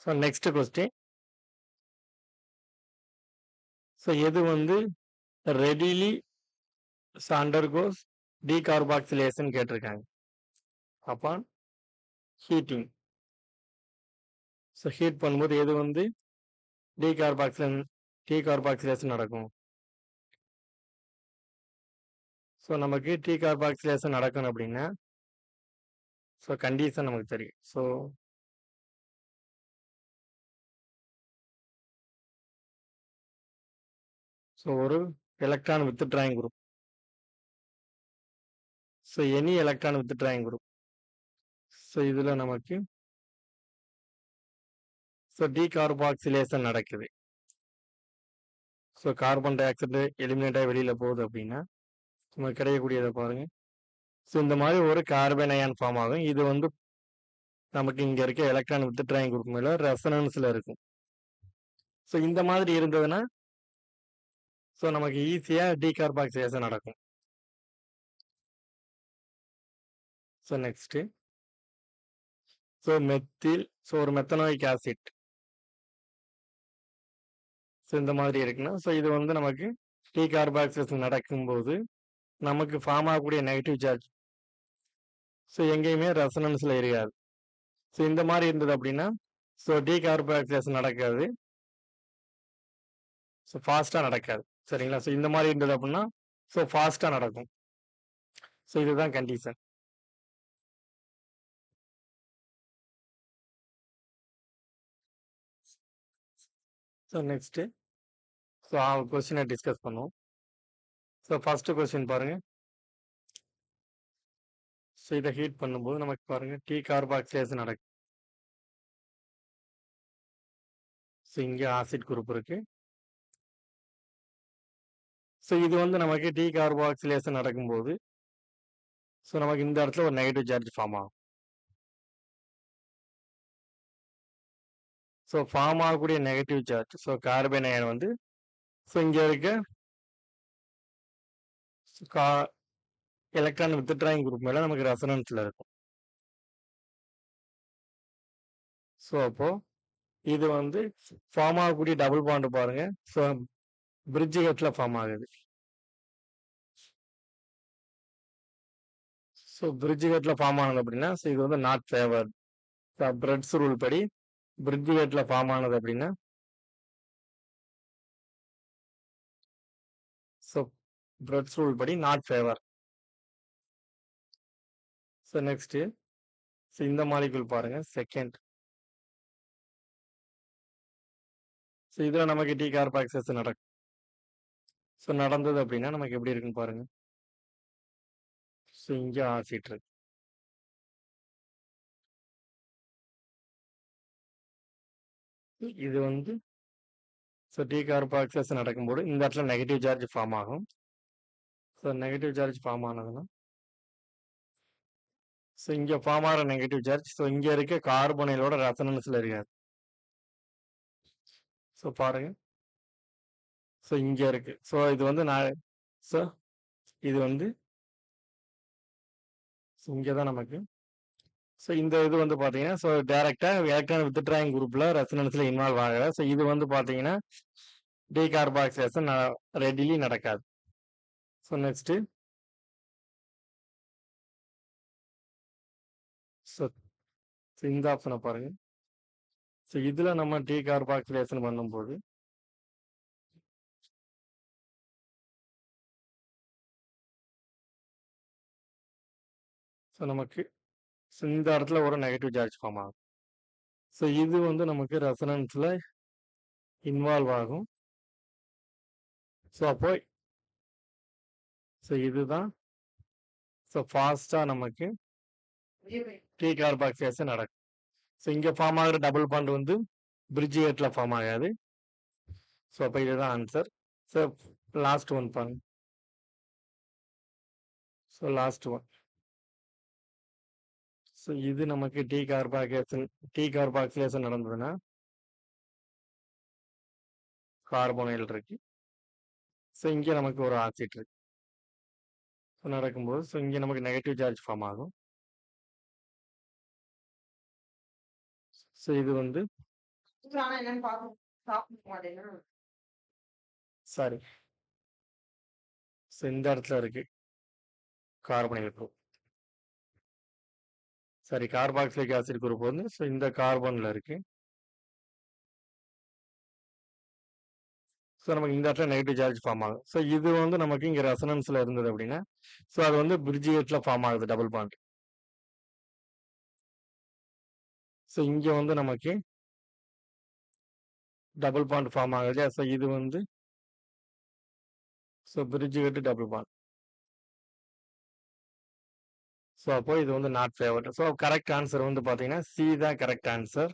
So next question. So எது வந்து readily undergoes decarboxylation கேட்டிருக்காங்க. Upon heating. ஸோ ஹீட் பண்ணும்போது எது வந்து டீகார்பாக்சிலேஷன் நடக்கும். ஸோ நமக்கு டீகார்பாக்சிலேஷன் நடக்கணும் அப்படின்னா ஸோ கண்டிஷன் நமக்கு தெரியும். ஸோ ஒரு electron withdrawing group. So any electron withdrawing group. So இதில் நமக்கு ஸோ டீகார்பாக்சிலேஷன் நடக்குது. So carbon di oxide eliminate ஆகி வெளியில் போகுது அப்படின்னா நமக்கு கிடைக்கக்கூடியதை பாருங்க. ஸோ இந்த மாதிரி ஒரு கார்பன் அயான் ஃபார்ம் ஆகும். இது வந்து நமக்கு இங்கே இருக்க எலக்ட்ரான் வித்ட்ராயிங் குரூப் மேலே ரெசனன்ஸில் இருக்கும். ஸோ இந்த மாதிரி இருந்ததுன்னா ஸோ நமக்கு ஈஸியாக டீகார்பாக்சிலேஷன் நடக்கும். So next so methyl. So ஒரு மெத்தனாயிக் ஆசிட். ஸோ இந்த மாதிரி இருக்குன்னா ஸோ இது வந்து நமக்கு டீகார்பாக்சிலேஷன் நடக்கும்போது நமக்கு ஃபார்ம் ஆகக்கூடிய நெகட்டிவ் சார்ஜ் ஸோ எங்கேயுமே ரெசனன்ஸில் இருக்காது. ஸோ இந்த மாதிரி இருந்தது அப்படின்னா ஸோ டீகார்பாக்சிலேஷன் நடக்காது. ஸோ ஃபாஸ்ட்டாக நடக்காது. சரிங்களா. ஸோ இந்த மாதிரி இருந்தது அப்படின்னா ஸோ ஃபாஸ்ட்டாக நடக்கும். ஸோ இதுதான் கண்டிஷன். ஸோ நெக்ஸ்ட்டு ஸோ கொஸ்டினை டிஸ்கஸ் பண்ணுவோம். ஸோ ஃபஸ்ட்டு கொஸ்டின் பாருங்கள். ஸோ இதை ஹீட் பண்ணும்போது நமக்கு பாருங்கள் டீகார்பாக்சிலேஷன் நடக்கும். ஸோ இங்கே ஆசிட் குரூப் இருக்கு. ஸோ இது வந்து நமக்கு டீகார்பாக்சிலேஷன் நடக்கும்போது ஸோ நமக்கு இந்த இடத்துல ஒரு நெகட்டிவ் சார்ஜ் ஃபார்ம் ஆகும். ஸோ ஃபார்ம் ஆகக்கூடிய negative charge so carbon ion வந்து ஸோ இங்கே இருக்க எலக்ட்ரான் வித்ட்ராயிங் குரூப் மேலே நமக்கு ரெசனன்ஸில் இருக்கும். ஸோ அப்போது இது வந்து ஃபார்ம் ஆகக்கூடிய டபுள் பாண்டு பாருங்கள். ஸோ பிரிட்ஜ் ஹெட்டில் ஃபார்ம் ஆகுது. ஸோ பிரிட்ஜ் ஹெட்டில் ஃபார்ம் ஆனது அப்படின்னா ஸோ இது வந்து not favoured. So breads rule படி பிரிட்ஜ் ஹெட்டில் ஃபார்ம் ஆனது அப்படின்னா ஸோ பிரெட்ஸ் ரூல் படி not favour. So next so இந்த மாலிகுல் பாருங்கள் செகண்ட். ஸோ இதில் நமக்கு டீகார்பாக்சிலேஷன் நடக்கும். ஸோ நடந்தது அப்படின்னா நமக்கு எப்படி இருக்குன்னு பாருங்கள். ஸோ இங்கே ஆசிட் இருக்கு. இது வந்து ஸோ டீகார்பாக்சிலேஷன் நடக்கும்போது இந்த இடத்துல நெகட்டிவ் சார்ஜ் ஃபார்ம் ஆகும். ஸோ நெகட்டிவ் சார்ஜ் ஃபார்ம் ஆனதுன்னா ஸோ இங்கே ஃபார்ம் ஆகிற நெகட்டிவ் சார்ஜ் ஸோ இங்கே இருக்க கார்பனைலோட ரெசனன்ஸில் இருக்காது. ஸோ பாருங்க. ஸோ இங்கே இருக்கு. ஸோ இது வந்து ஸோ இது வந்து இங்கே தான் நமக்கு ஸோ இந்த இது வந்து பார்த்தீங்கன்னா ஸோ டேரெக்டாக எலக்ட்ரான் வித்ட்ராயிங் குரூப்பில் ரெசனன்ஸில் இன்வால்வ் ஆகலை. ஸோ இது வந்து பார்த்தீங்கன்னா டீகார்பாக்சிலேஷன் ரெடிலி நடக்காது. ஸோ நெக்ஸ்ட்டு ஸோ இந்த ஆப்ஷனை பாருங்க. ஸோ இதில் நம்ம டீகார்பாக்சிலேஷன் பண்ணும்போது ஸோ நமக்கு இந்த இடத்துல ஒரு நெகட்டிவ் சார்ஜ் ஃபார்ம் ஆகும். ஸோ இது வந்து நமக்கு ரெசனன்ஸில் இன்வால்வ் ஆகும். ஸோ அப்போ ஸோ இதுதான் ஸோ ஃபாஸ்ட்டாக நமக்கு டீகார்பாக்சிலேஷன் நடக்கும். ஸோ இங்கே ஃபார்ம் ஆகிற டபுள் பாண்ட் வந்து பிரிட்ஜ் ஹெட்டில் ஃபார்ம் ஆகாது. ஸோ அப்போ இதுதான் ஆன்சர். ஸோ லாஸ்ட் ஒன் பாருங்க. So last one. ஸோ இது நமக்கு டீகார்பாக்சிலேஷன் நடந்ததுன்னா கார்போனைல் இருக்கு. ஸோ இங்கே நமக்கு ஒரு ஆசிட் இருக்கு. ஸோ நடக்கும்போது ஸோ இங்கே நமக்கு நெகட்டிவ் சார்ஜ் ஃபார்ம் ஆகும். ஸோ இது வந்து ஊத்துறானா என்னன்னு பார்க்க சாப்பிட மாட்டேன்னா சாரி. ஸோ இந்த இடத்துல இருக்கு கார்பனைல் குரூப். சரி, கார்பாக்சிலிக் ஆசிட் குரூப் வந்து ஸோ இந்த கார்பன்ல இருக்கு. ஸோ நமக்கு இந்த இடத்துல நெகட்டிவ் சார்ஜ் ஃபார்ம் ஆகும். ஸோ இது வந்து நமக்கு இங்கே ரெசனன்ஸில் இருந்தது அப்படின்னா ஸோ அது வந்து பிரிட்ஜியேட்டில் ஃபார்ம் ஆகுது டபுள் பாண்ட். ஸோ இங்கே வந்து நமக்கு டபுள் பாண்ட் ஃபார்ம் ஆகுது. ஸோ இது வந்து ஸோ பிரிட்ஜியேட் டபுள் பாண்ட். ஸோ அப்போ இது வந்து not favoured. So correct answer வந்து பார்த்தீங்கன்னா சி தான் கரெக்ட் ஆன்சர்.